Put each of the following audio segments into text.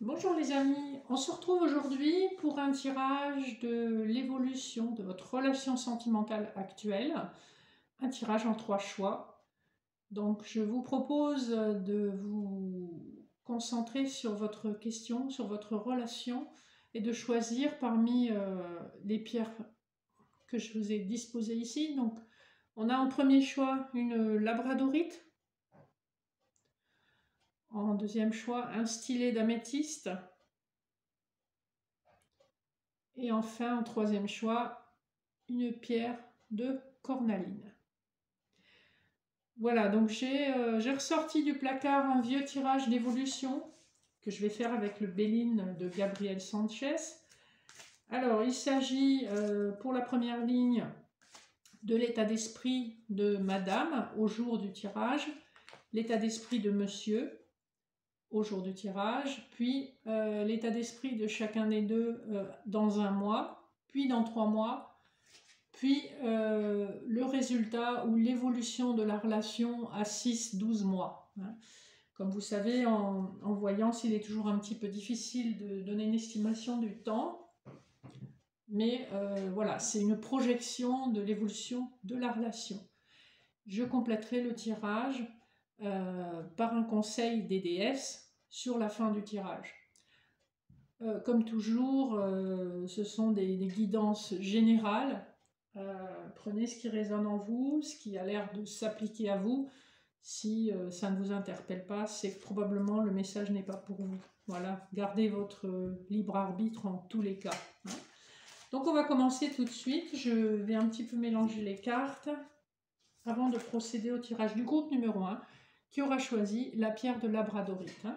Bonjour les amis, on se retrouve aujourd'hui pour un tirage de l'évolution de votre relation sentimentale actuelle, un tirage en 3 choix. Donc je vous propose de vous concentrer sur votre question, sur votre relation et de choisir parmi les pierres que je vous ai disposées ici. Donc on a en premier choix une labradorite, en deuxième choix un stylet d'améthyste, et enfin, en troisième choix, une pierre de cornaline. Voilà, donc j'ai ressorti du placard un vieux tirage d'évolution que je vais faire avec le Béline de Gabriel Sanchez. Alors, il s'agit pour la première ligne de l'état d'esprit de Madame au jour du tirage, l'état d'esprit de Monsieur au jour du tirage, puis l'état d'esprit de chacun des deux dans un mois, puis dans 3 mois, puis le résultat ou l'évolution de la relation à 6-12 mois. Comme vous savez, en voyance, il est toujours un petit peu difficile de donner une estimation du temps, mais voilà, c'est une projection de l'évolution de la relation. Je compléterai le tirage par un conseil des déesses sur la fin du tirage. Comme toujours, ce sont des guidances générales. Prenez ce qui résonne en vous, ce qui a l'air de s'appliquer à vous. Si ça ne vous interpelle pas, c'est que probablement le message n'est pas pour vous. Voilà, gardez votre libre arbitre en tous les cas. Donc on va commencer tout de suite. Je vais un petit peu mélanger les cartes avant de procéder au tirage du groupe numéro 1 qui aura choisi la pierre de labradorite.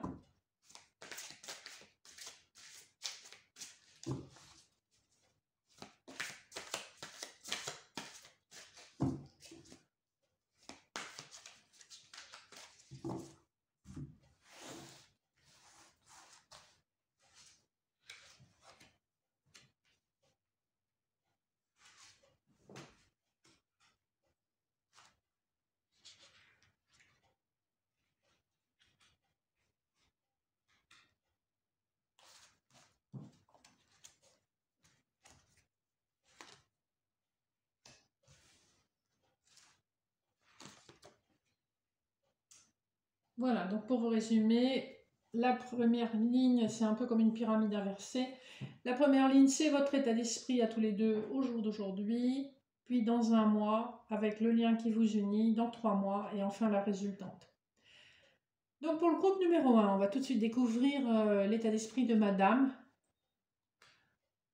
Voilà, donc pour vous résumer, la première ligne, c'est un peu comme une pyramide inversée. La première ligne, c'est votre état d'esprit à tous les deux au jour d'aujourd'hui, puis dans un mois, avec le lien qui vous unit, dans 3 mois, et enfin la résultante. Donc pour le groupe numéro 1, on va tout de suite découvrir l'état d'esprit de Madame.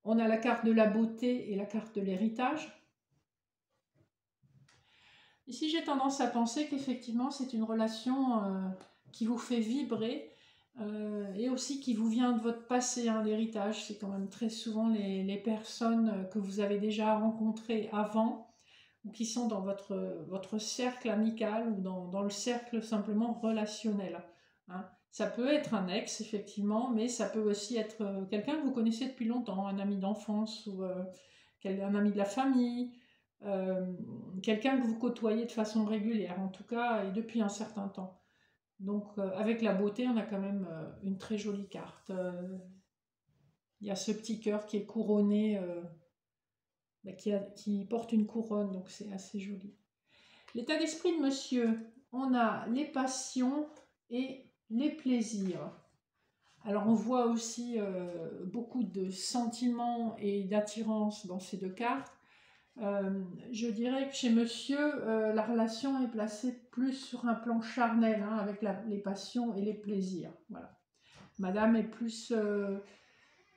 On a la carte de la beauté et la carte de l'héritage. Ici, j'ai tendance à penser qu'effectivement, c'est une relation qui vous fait vibrer et aussi qui vous vient de votre passé. L'héritage, c'est quand même très souvent les personnes que vous avez déjà rencontrées avant ou qui sont dans votre cercle amical ou dans le cercle simplement relationnel. Ça peut être un ex, effectivement, mais ça peut aussi être quelqu'un que vous connaissez depuis longtemps, un ami d'enfance ou un ami de la famille. Quelqu'un que vous côtoyez de façon régulière, en tout cas, et depuis un certain temps. Donc, avec la beauté, on a quand même une très jolie carte. Il y a ce petit cœur qui est couronné, qui porte une couronne, donc c'est assez joli. L'état d'esprit de monsieur, on a les passions et les plaisirs. Alors, on voit aussi beaucoup de sentiments et d'attirance dans ces deux cartes. Je dirais que chez monsieur, la relation est placée plus sur un plan charnel, avec les passions et les plaisirs. Voilà. Madame est plus...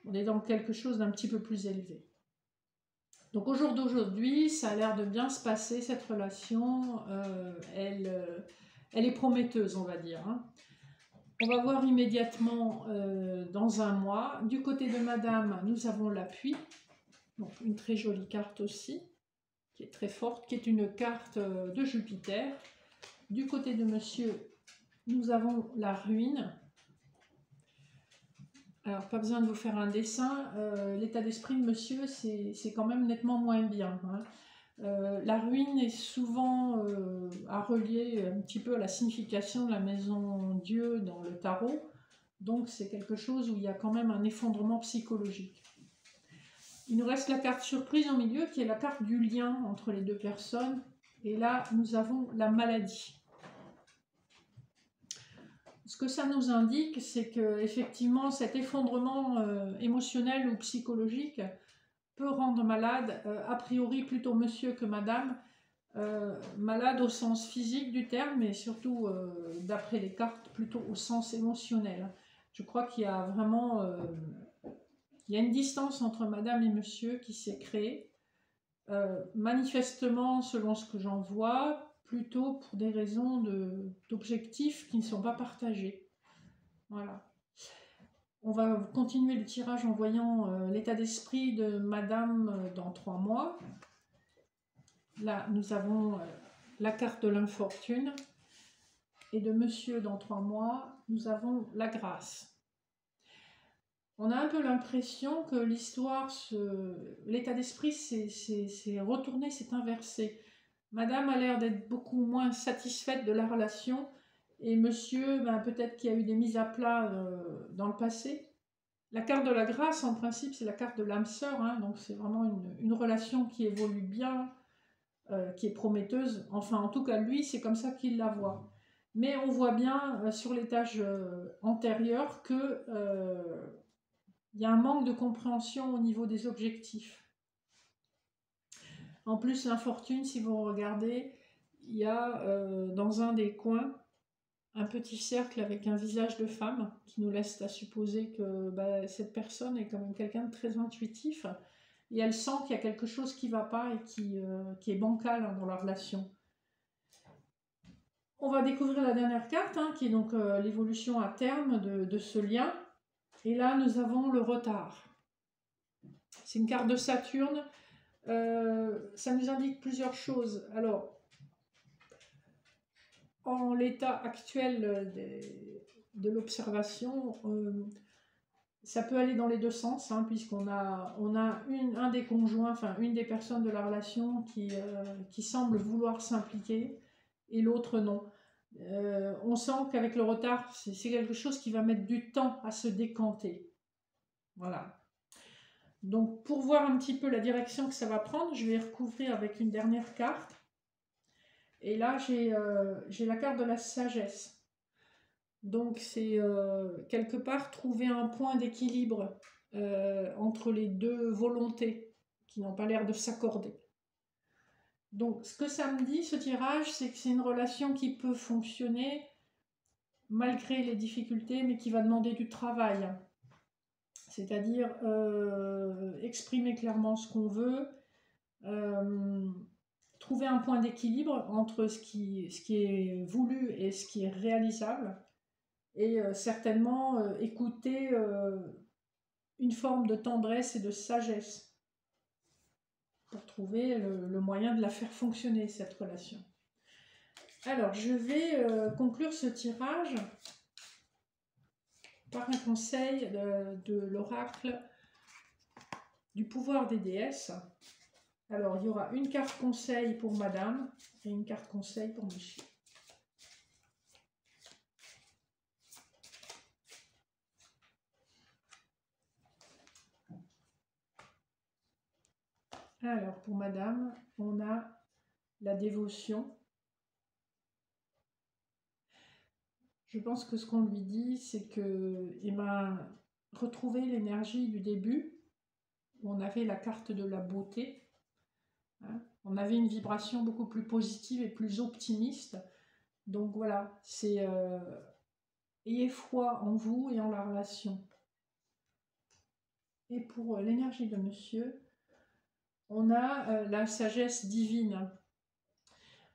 on est dans quelque chose d'un petit peu plus élevé. Donc au jour d'aujourd'hui, ça a l'air de bien se passer, cette relation. Elle est prometteuse, on va dire. On va voir immédiatement dans un mois. Du côté de Madame, nous avons l'appui. Donc une très jolie carte aussi, qui est très forte, qui est une carte de Jupiter. Du côté de monsieur, nous avons la ruine. Alors, pas besoin de vous faire un dessin. L'état d'esprit de monsieur, c'est quand même nettement moins bien. La ruine est souvent à relier un petit peu à la signification de la maison Dieu dans le tarot. Donc c'est quelque chose où il y a quand même un effondrement psychologique. Il nous reste la carte surprise au milieu, qui est la carte du lien entre les deux personnes. Et là, nous avons la maladie. Ce que ça nous indique, c'est que effectivement, cet effondrement émotionnel ou psychologique peut rendre malade, a priori plutôt monsieur que madame, malade au sens physique du terme, mais surtout, d'après les cartes, plutôt au sens émotionnel. Je crois qu'il y a vraiment il y a une distance entre madame et monsieur qui s'est créée, manifestement, selon ce que j'en vois, plutôt pour des raisons d'objectifs qui ne sont pas partagés. Voilà. On va continuer le tirage en voyant l'état d'esprit de madame dans 3 mois. Là, nous avons la carte de l'infortune. Et de monsieur dans 3 mois, nous avons la grâce. On a un peu l'impression que l'histoire, l'état d'esprit s'est retourné, s'est inversé. Madame a l'air d'être beaucoup moins satisfaite de la relation et monsieur, ben, peut-être qu'il y a eu des mises à plat dans le passé. La carte de la grâce, en principe, c'est la carte de l'âme sœur, hein, donc c'est vraiment une relation qui évolue bien, qui est prometteuse. Enfin, en tout cas, lui, c'est comme ça qu'il la voit. Mais on voit bien sur l'étage antérieur que il y a un manque de compréhension au niveau des objectifs. En plus, l'infortune, si vous regardez, il y a dans un des coins un petit cercle avec un visage de femme qui nous laisse à supposer que cette personne est quand même quelqu'un de très intuitif et elle sent qu'il y a quelque chose qui ne va pas et qui est bancal dans la relation. On va découvrir la dernière carte qui est donc l'évolution à terme de ce lien. Et là, nous avons le retard. C'est une carte de Saturne. Ça nous indique plusieurs choses. Alors, en l'état actuel de l'observation, ça peut aller dans les deux sens, puisqu'on a un des conjoints, enfin une des personnes de la relation qui semble vouloir s'impliquer et l'autre non. On sent qu'avec le retard, c'est quelque chose qui va mettre du temps à se décanter. Voilà. Donc, pour voir un petit peu la direction que ça va prendre, je vais recouvrir avec une dernière carte. Et là, j'ai la carte de la sagesse. Donc, c'est quelque part trouver un point d'équilibre entre les deux volontés qui n'ont pas l'air de s'accorder. Donc, ce que ça me dit, ce tirage, c'est que c'est une relation qui peut fonctionner malgré les difficultés, mais qui va demander du travail. C'est-à-dire exprimer clairement ce qu'on veut, trouver un point d'équilibre entre ce qui est voulu et ce qui est réalisable, et certainement écouter une forme de tendresse et de sagesse pour trouver le moyen de la faire fonctionner, cette relation. Alors, je vais conclure ce tirage par un conseil de l'oracle du pouvoir des déesses. Alors, il y aura une carte conseil pour madame et une carte conseil pour monsieur. Alors, pour madame, on a la dévotion. Je pense que ce qu'on lui dit, c'est que retrouver l'énergie du début, où on avait la carte de la beauté. On avait une vibration beaucoup plus positive et plus optimiste. Donc voilà, c'est ayez foi en vous et en la relation. Et pour l'énergie de monsieur, on a la sagesse divine.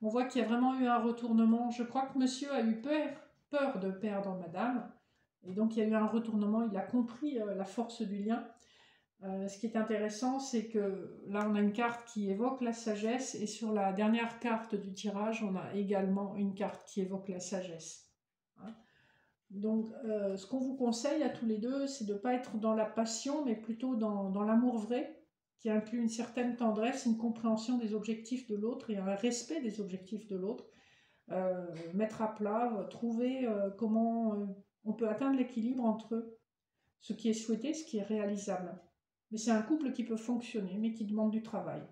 On voit qu'il y a vraiment eu un retournement. Je crois que monsieur a eu peur de perdre madame. Et donc il y a eu un retournement, il a compris la force du lien. Ce qui est intéressant, c'est que là on a une carte qui évoque la sagesse et sur la dernière carte du tirage, on a également une carte qui évoque la sagesse. Donc ce qu'on vous conseille à tous les deux, c'est de ne pas être dans la passion, mais plutôt dans l'amour vrai, qui inclut une certaine tendresse, une compréhension des objectifs de l'autre et un respect des objectifs de l'autre. Mettre à plat, trouver comment on peut atteindre l'équilibre entre eux, ce qui est souhaité, ce qui est réalisable. Mais c'est un couple qui peut fonctionner, mais qui demande du travail.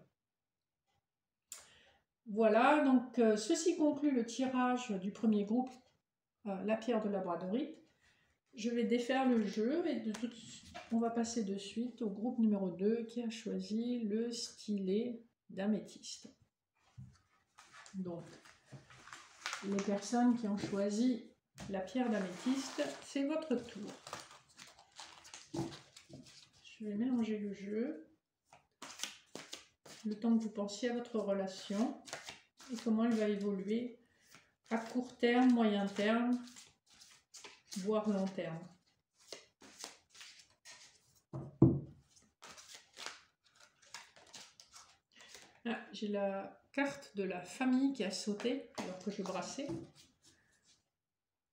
Voilà, donc ceci conclut le tirage du premier groupe, la pierre de labradorite. Je vais défaire le jeu et on va passer de suite au groupe numéro 2 qui a choisi le stylet d'améthyste. Donc, les personnes qui ont choisi la pierre d'améthyste, c'est votre tour. Je vais mélanger le jeu, le temps que vous pensiez à votre relation et comment elle va évoluer à court terme, moyen terme, voire long terme. Ah, j'ai la carte de la famille qui a sauté alors que je brassais.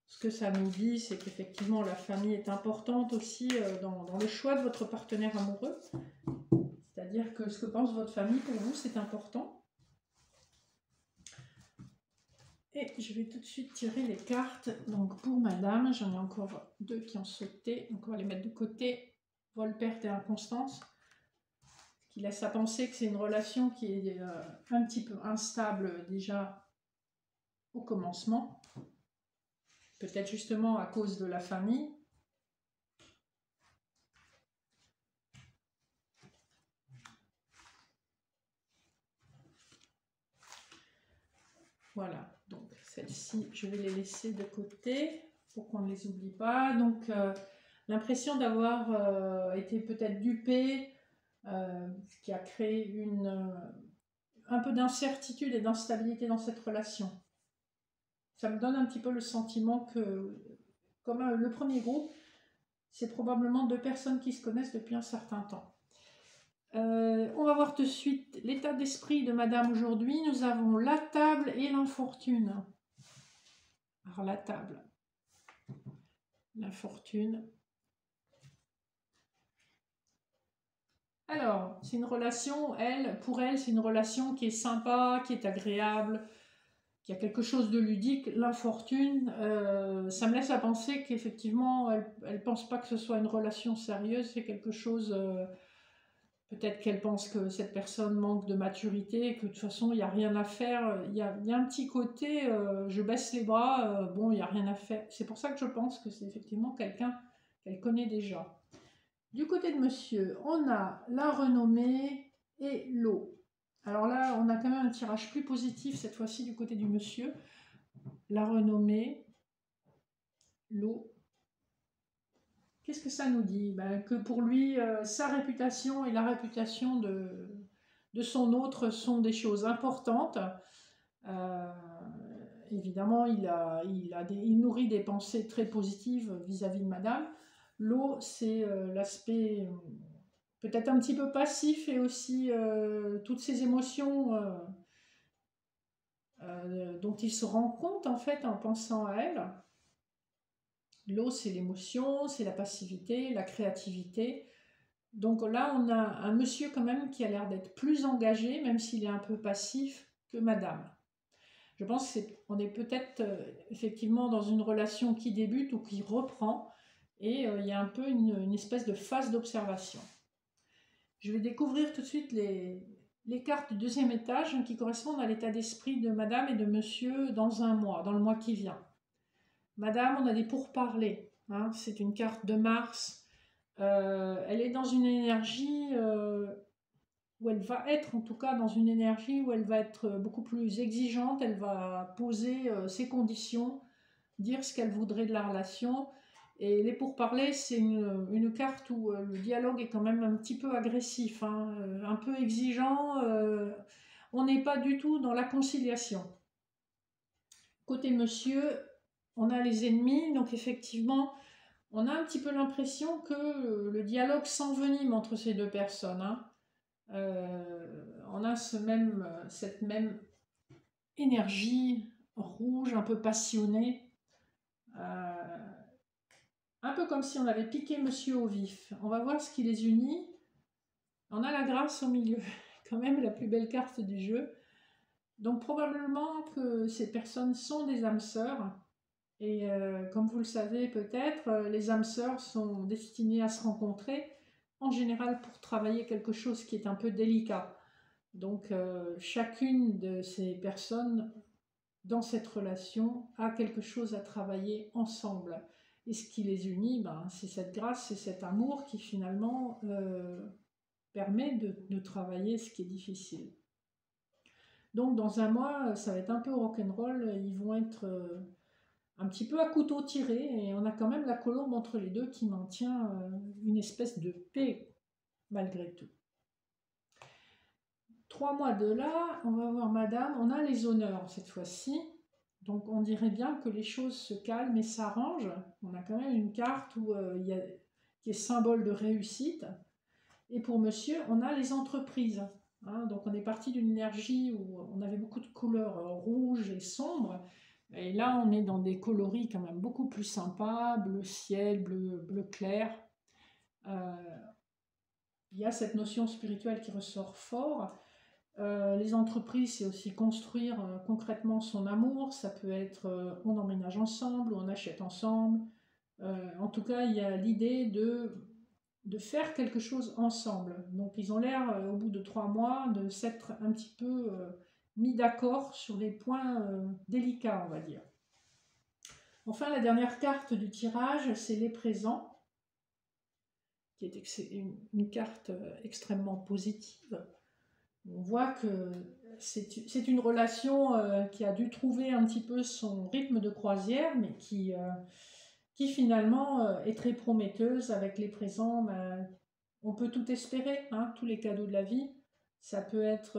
Ce que ça nous dit, c'est qu'effectivement la famille est importante aussi dans le choix de votre partenaire amoureux. C'est-à-dire que ce que pense votre famille pour vous, c'est important. Et je vais tout de suite tirer les cartes. Donc pour madame, j'en ai encore 2 qui ont sauté. Donc on va les mettre de côté. Vol, perte et inconstance. Ce qui laisse à penser que c'est une relation qui est un petit peu instable déjà au commencement. Peut-être justement à cause de la famille. Voilà, donc celles-ci, je vais les laisser de côté pour qu'on ne les oublie pas. Donc l'impression d'avoir été peut-être dupé, ce qui a créé un peu d'incertitude et d'instabilité dans cette relation. Ça me donne un petit peu le sentiment que, comme le premier groupe, c'est probablement 2 personnes qui se connaissent depuis un certain temps. On va voir tout de suite l'état d'esprit de madame aujourd'hui. Nous avons la table et l'infortune. Alors la table, l'infortune. Alors, c'est une relation, pour elle, c'est une relation qui est sympa, qui est agréable, qui a quelque chose de ludique. L'infortune, ça me laisse à penser qu'effectivement, elle ne pense pas que ce soit une relation sérieuse, c'est quelque chose... Peut-être qu'elle pense que cette personne manque de maturité, que de toute façon, il n'y a rien à faire. Il y a un petit côté, je baisse les bras, bon, il n'y a rien à faire. C'est pour ça que je pense que c'est effectivement quelqu'un qu'elle connaît déjà. Du côté de monsieur, on a la renommée et l'eau. Alors là, on a quand même un tirage plus positif cette fois-ci du côté du monsieur. La renommée, l'eau. Qu'est-ce que ça nous dit? Ben, que pour lui, sa réputation et la réputation de son autre sont des choses importantes. Évidemment, il nourrit des pensées très positives vis-à-vis de madame. L'eau, c'est l'aspect peut-être un petit peu passif et aussi toutes ces émotions dont il se rend compte en fait en pensant à elle. L'eau, c'est l'émotion, c'est la passivité, la créativité. Donc là, on a un monsieur quand même qui a l'air d'être plus engagé, même s'il est un peu passif, que madame. Je pense qu'on est peut-être effectivement dans une relation qui débute ou qui reprend, et il y a un peu une espèce de phase d'observation. Je vais découvrir tout de suite les cartes du deuxième étage qui correspondent à l'état d'esprit de madame et de monsieur dans un mois, dans le mois qui vient. Madame, on a des pourparlers, hein, c'est une carte de Mars. Elle est dans une énergie où elle va être, en tout cas dans une énergie où elle va être beaucoup plus exigeante, elle va poser ses conditions, dire ce qu'elle voudrait de la relation. Et les pourparlers, c'est une carte où le dialogue est quand même un petit peu agressif, hein, un peu exigeant. On n'est pas du tout dans la conciliation. Côté monsieur, on a les ennemis, donc effectivement, on a un petit peu l'impression que le dialogue s'envenime entre ces 2 personnes. Hein. On a cette même énergie rouge, un peu passionnée, un peu comme si on avait piqué monsieur au vif. On va voir ce qui les unit. On a la grâce au milieu, quand même la plus belle carte du jeu. Donc probablement que ces personnes sont des âmes sœurs. Et comme vous le savez peut-être, les âmes sœurs sont destinées à se rencontrer, en général pour travailler quelque chose qui est un peu délicat. Donc chacune de ces personnes dans cette relation a quelque chose à travailler ensemble. Et ce qui les unit, ben, c'est cette grâce, c'est cet amour qui finalement permet de travailler ce qui est difficile. Donc dans un mois, ça va être un peu rock'n'roll, ils vont être un petit peu à couteau tiré, et on a quand même la colombe entre les deux qui maintient une espèce de paix malgré tout. 3 mois de là, on va voir madame, on a les honneurs cette fois-ci, donc on dirait bien que les choses se calment et s'arrangent. On a quand même une carte où, qui est symbole de réussite, et pour monsieur, on a les entreprises. Hein, donc on est parti d'une énergie où on avait beaucoup de couleurs rouges et sombres, et là on est dans des coloris quand même beaucoup plus sympas, bleu ciel, bleu clair. Il y a cette notion spirituelle qui ressort fort. Les entreprises, c'est aussi construire concrètement son amour. Ça peut être on emménage ensemble, ou on achète ensemble. En tout cas, il y a l'idée de faire quelque chose ensemble. Donc ils ont l'air, au bout de 3 mois, de s'être un petit peu mis d'accord sur les points délicats, on va dire. Enfin, la dernière carte du tirage, c'est les présents, qui est une carte extrêmement positive. On voit que c'est une relation qui a dû trouver un petit peu son rythme de croisière, mais qui finalement est très prometteuse. Avec les présents, ben, on peut tout espérer, hein, tous les cadeaux de la vie. Ça peut être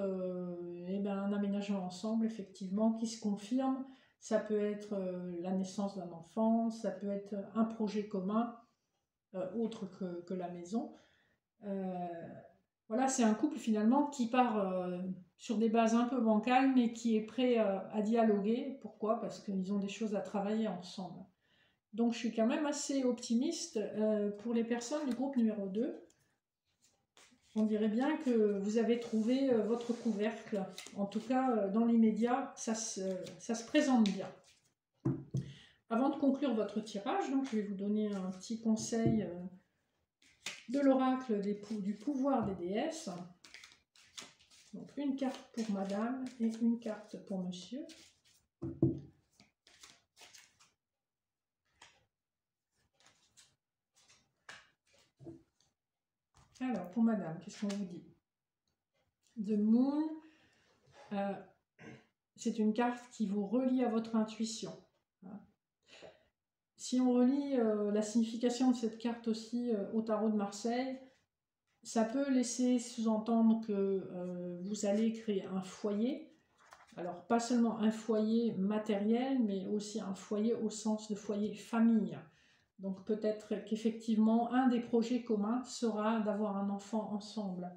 eh ben, un aménagement ensemble, effectivement, qui se confirme. Ça peut être la naissance d'un enfant, ça peut être un projet commun, autre que la maison. Voilà, c'est un couple finalement qui part sur des bases un peu bancales, mais qui est prêt à dialoguer. Pourquoi? Parce qu'ils ont des choses à travailler ensemble. Donc je suis quand même assez optimiste pour les personnes du groupe numéro 2. On dirait bien que vous avez trouvé votre couvercle. En tout cas, dans l'immédiat, ça se présente bien. Avant de conclure votre tirage, donc, je vais vous donner un petit conseil de l'oracle du pouvoir des déesses. Donc une carte pour madame et une carte pour monsieur. Alors, pour madame, qu'est-ce qu'on vous dit? The Moon, c'est une carte qui vous relie à votre intuition. Si on relie la signification de cette carte aussi au tarot de Marseille, ça peut laisser sous-entendre que vous allez créer un foyer. Alors, pas seulement un foyer matériel, mais aussi un foyer au sens de foyer famille. Donc peut-être qu'effectivement, un des projets communs sera d'avoir un enfant ensemble.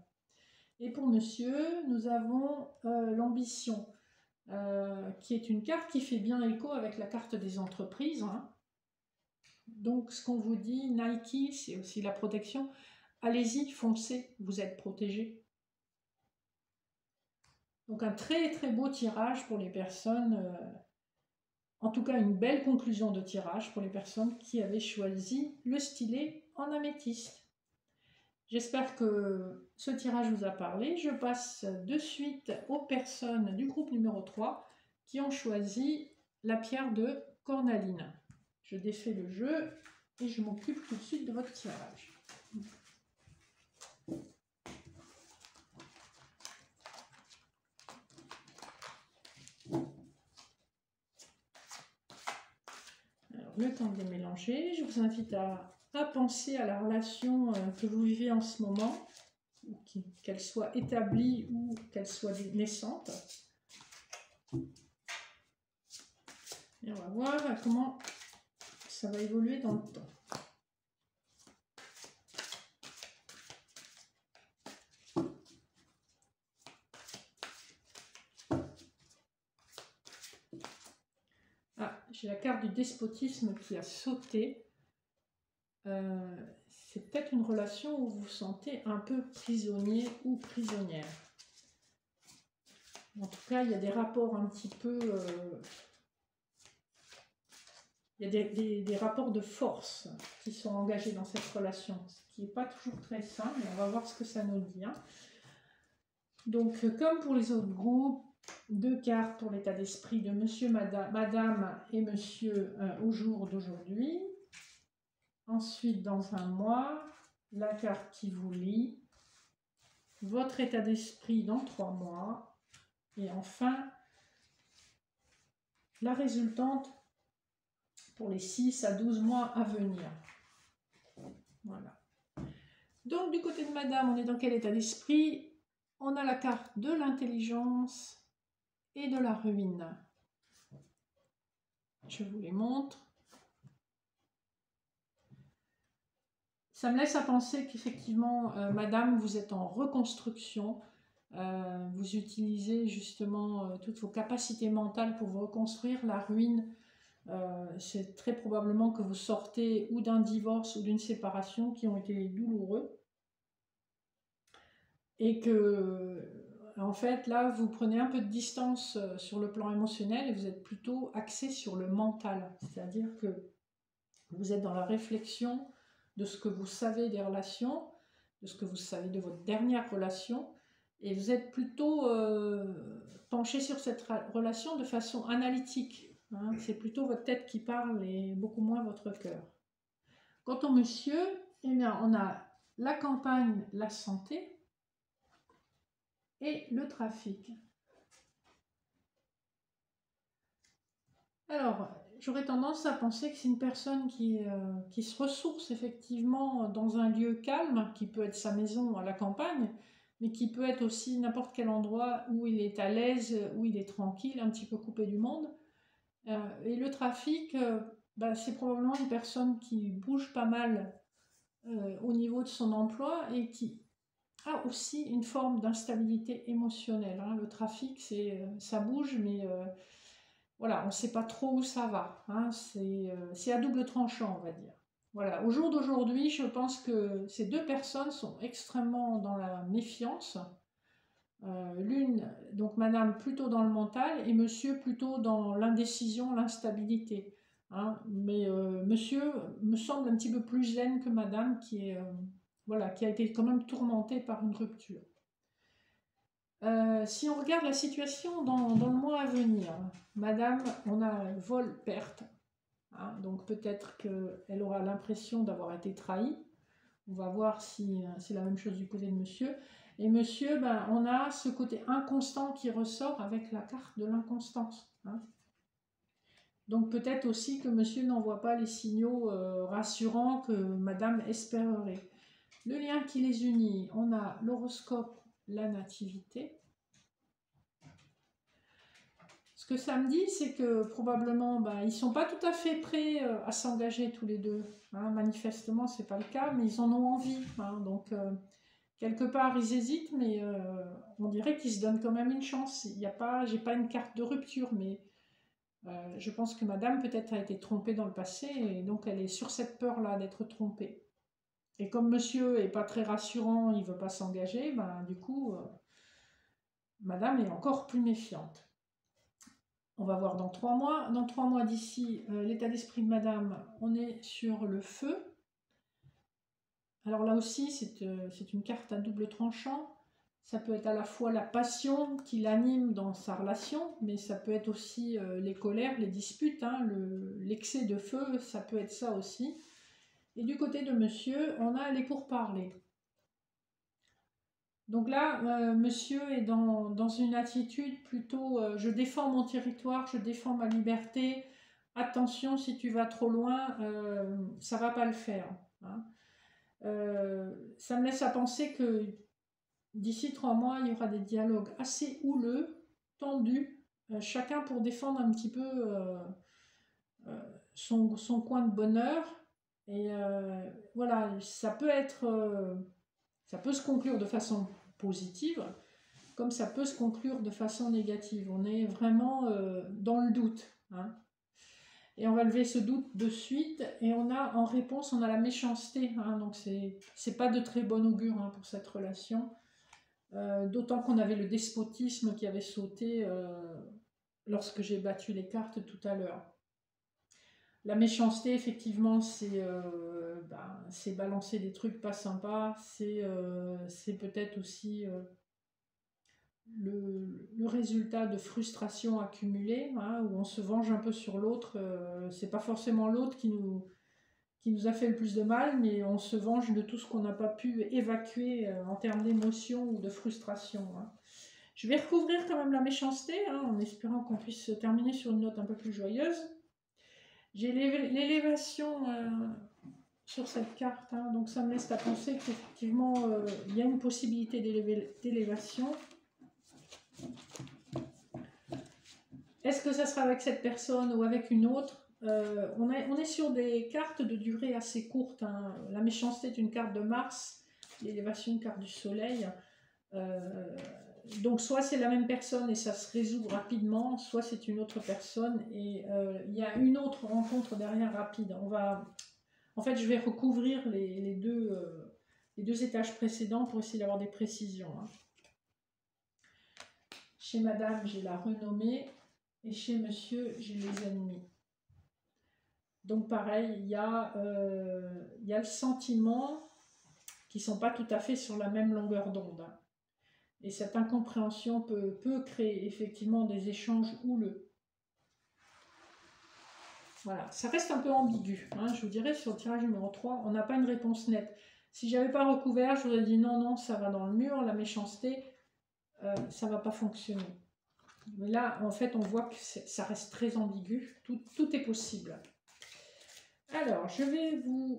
Et pour monsieur, nous avons l'ambition, qui est une carte qui fait bien écho avec la carte des entreprises. Hein. Donc ce qu'on vous dit, Nike, c'est aussi la protection. Allez-y, foncez, vous êtes protégés. Donc un très très beau tirage pour les personnes, en tout cas une belle conclusion de tirage pour les personnes qui avaient choisi le stylet en améthyste. J'espère que ce tirage vous a parlé. Je passe de suite aux personnes du groupe numéro 3 qui ont choisi la pierre de cornaline. Je défais le jeu et je m'occupe tout de suite de votre tirage. Alors, le temps de les mélanger, je vous invite à penser à la relation que vous vivez en ce moment, qu'elle soit établie ou qu'elle soit naissante. Et on va voir comment ça va évoluer dans le temps. Ah, j'ai la carte du despotisme qui a sauté. C'est peut-être une relation où vous vous sentez un peu prisonnier ou prisonnière. En tout cas, il y a des rapports un petit peu il y a des rapports de force qui sont engagés dans cette relation, ce qui n'est pas toujours très simple, mais on va voir ce que ça nous dit. Hein. Donc, comme pour les autres groupes, 2 cartes pour l'état d'esprit de monsieur, madame et monsieur au jour d'aujourd'hui. Ensuite, dans un mois, la carte qui vous lie, votre état d'esprit dans 3 mois, et enfin, la résultante pour les 6 à 12 mois à venir. Voilà. Donc, du côté de madame, on est dans quel état d'esprit? On a la carte de l'intelligence et de la ruine. Je vous les montre. Ça me laisse à penser qu'effectivement, madame, vous êtes en reconstruction. Vous utilisez justement toutes vos capacités mentales pour vous reconstruire. La ruine, c'est très probablement que vous sortez ou d'un divorce ou d'une séparation qui ont été douloureux. Et que, en fait, là, vous prenez un peu de distance sur le plan émotionnel et vous êtes plutôt axé sur le mental. C'est-à-dire que vous êtes dans la réflexion de ce que vous savez des relations, de ce que vous savez de votre dernière relation, et vous êtes plutôt penché sur cette relation de façon analytique. Hein. C'est plutôt votre tête qui parle et beaucoup moins votre cœur. Quant au monsieur, eh bien, on a la campagne, la santé et le trafic. Alors, j'aurais tendance à penser que c'est une personne qui se ressource effectivement dans un lieu calme, qui peut être sa maison à la campagne, mais qui peut être aussi n'importe quel endroit où il est à l'aise, où il est tranquille, un petit peu coupé du monde. Et le trafic, c'est probablement une personne qui bouge pas mal au niveau de son emploi et qui a aussi une forme d'instabilité émotionnelle. Hein. Le trafic, ça bouge, mais... voilà, on ne sait pas trop où ça va. Hein, c'est à double tranchant, on va dire. Voilà, au jour d'aujourd'hui, je pense que ces 2 personnes sont extrêmement dans la méfiance. L'une, donc madame, plutôt dans le mental et monsieur plutôt dans l'indécision, l'instabilité. Hein, mais monsieur me semble un petit peu plus zen que madame qui a été quand même tourmentée par une rupture. Si on regarde la situation dans le mois à venir, madame, on a vol-perte. Hein, donc peut-être qu'elle aura l'impression d'avoir été trahie. On va voir si c'est la même chose du côté de monsieur. Et monsieur, on a ce côté inconstant qui ressort avec la carte de l'inconstance. Hein. Donc peut-être aussi que monsieur n'envoie pas les signaux rassurants que madame espérerait. Le lien qui les unit, on a l'horoscope, la nativité. Ce que ça me dit, c'est que probablement, ils ne sont pas tout à fait prêts à s'engager tous les deux. Hein. Manifestement, ce n'est pas le cas, mais ils en ont envie. Hein. Donc, quelque part, ils hésitent, mais on dirait qu'ils se donnent quand même une chance. Je n'ai pas une carte de rupture, mais je pense que madame peut-être a été trompée dans le passé, et donc elle est sur cette peur-là d'être trompée. Et comme monsieur n'est pas très rassurant, il ne veut pas s'engager, du coup, madame est encore plus méfiante. On va voir dans 3 mois. Dans 3 mois d'ici, l'état d'esprit de madame, on est sur le feu. Alors là aussi, c'est une carte à double tranchant. Ça peut être à la fois la passion qui l'anime dans sa relation, mais ça peut être aussi les colères, les disputes, hein, l'excès de feu, ça peut être ça aussi. Et du côté de monsieur, on a les pourparlers. Donc là, monsieur est dans une attitude plutôt je défends mon territoire, je défends ma liberté. Attention, si tu vas trop loin, ça ne va pas le faire. Hein. Ça me laisse à penser que d'ici 3 mois, il y aura des dialogues assez houleux, tendus, chacun pour défendre un petit peu son coin de bonheur. Et voilà, ça peut se conclure de façon positive, comme ça peut se conclure de façon négative. On est vraiment dans le doute. Hein. Et on va lever ce doute de suite, et on a en réponse, on a la méchanceté. Hein, donc c'est pas de très bon augure hein, pour cette relation. D'autant qu'on avait le despotisme qui avait sauté lorsque j'ai battu les cartes tout à l'heure. La méchanceté, effectivement, c'est balancer des trucs pas sympas. C'est peut-être aussi le résultat de frustrations accumulées, hein, où on se venge un peu sur l'autre. C'est pas forcément l'autre qui nous a fait le plus de mal, mais on se venge de tout ce qu'on n'a pas pu évacuer en termes d'émotions ou de frustration. Hein. Je vais recouvrir quand même la méchanceté, hein, en espérant qu'on puisse terminer sur une note un peu plus joyeuse. J'ai l'élévation sur cette carte, hein, donc ça me laisse à penser qu'effectivement, il y a une possibilité d'élévation. Est-ce que ça sera avec cette personne ou avec une autre? On est sur des cartes de durée assez courte. Hein. La méchanceté est une carte de Mars, l'élévation une carte du Soleil. Donc soit c'est la même personne et ça se résout rapidement, soit c'est une autre personne et il y a une autre rencontre derrière rapide. En fait, je vais recouvrir les deux étages précédents pour essayer d'avoir des précisions. Hein. Chez madame, j'ai la renommée et chez monsieur, j'ai les ennemis. Donc pareil, il y a le sentiment qui ne sont pas tout à fait sur la même longueur d'onde. Hein. Et cette incompréhension peut créer effectivement des échanges houleux. Voilà, ça reste un peu ambigu. Hein, je vous dirais, sur le tirage numéro 3, on n'a pas une réponse nette. Si je n'avais pas recouvert, je vous aurais dit non, ça va dans le mur, la méchanceté, ça ne va pas fonctionner. Mais là, en fait, on voit que ça reste très ambigu. Tout est possible. Alors, je vais vous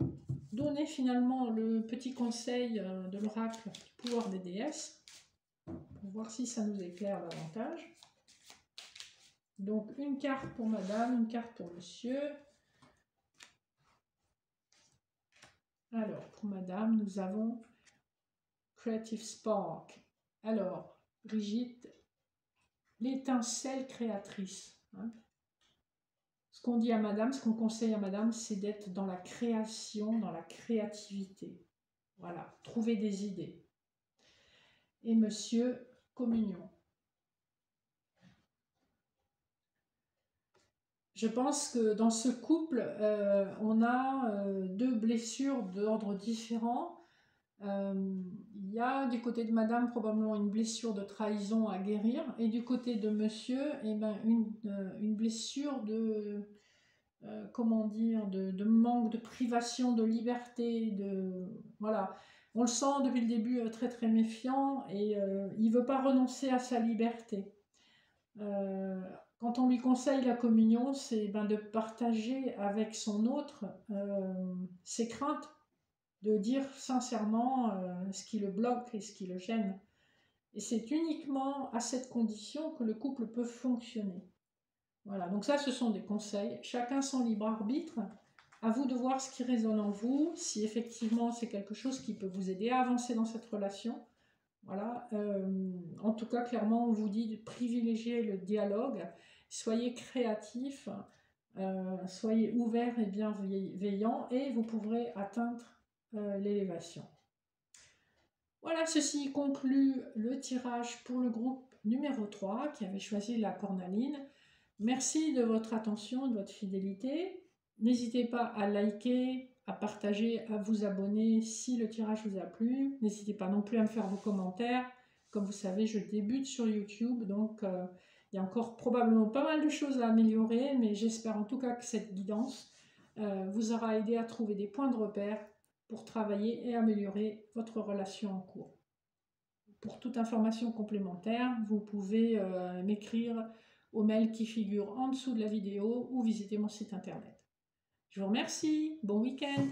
donner finalement le petit conseil de l'oracle du pouvoir des déesses, pour voir si ça nous éclaire davantage. Donc, une carte pour madame, une carte pour monsieur. Alors, pour madame, nous avons Creative Spark. Alors, Brigitte, l'étincelle créatrice. Hein. Ce qu'on dit à madame, ce qu'on conseille à madame, c'est d'être dans la création, dans la créativité. Voilà, trouver des idées. Et monsieur, communion. Je pense que dans ce couple, on a deux blessures d'ordre différent. Il y a du côté de madame probablement une blessure de trahison à guérir et du côté de monsieur eh ben, une blessure de comment dire de manque de privation de liberté voilà, on le sent depuis le début très très méfiant et il veut pas renoncer à sa liberté. Quand on lui conseille la communion, c'est de partager avec son autre ses craintes, de dire sincèrement ce qui le bloque et ce qui le gêne. Et c'est uniquement à cette condition que le couple peut fonctionner. Voilà, donc ça ce sont des conseils. Chacun son libre arbitre. À vous de voir ce qui résonne en vous, si effectivement c'est quelque chose qui peut vous aider à avancer dans cette relation. Voilà. En tout cas, clairement, on vous dit de privilégier le dialogue. Soyez créatifs, soyez ouverts et bienveillants et vous pourrez atteindre l'élévation. Voilà, ceci conclut le tirage pour le groupe numéro 3 qui avait choisi la cornaline. Merci de votre attention et de votre fidélité. N'hésitez pas à liker, à partager, à vous abonner si le tirage vous a plu. N'hésitez pas non plus à me faire vos commentaires. Comme vous savez, je débute sur YouTube, donc il y a encore probablement pas mal de choses à améliorer, mais j'espère en tout cas que cette guidance vous aura aidé à trouver des points de repère pour travailler et améliorer votre relation en cours. Pour toute information complémentaire, vous pouvez m'écrire au mail qui figure en dessous de la vidéo ou visiter mon site internet. Je vous remercie, bon week-end.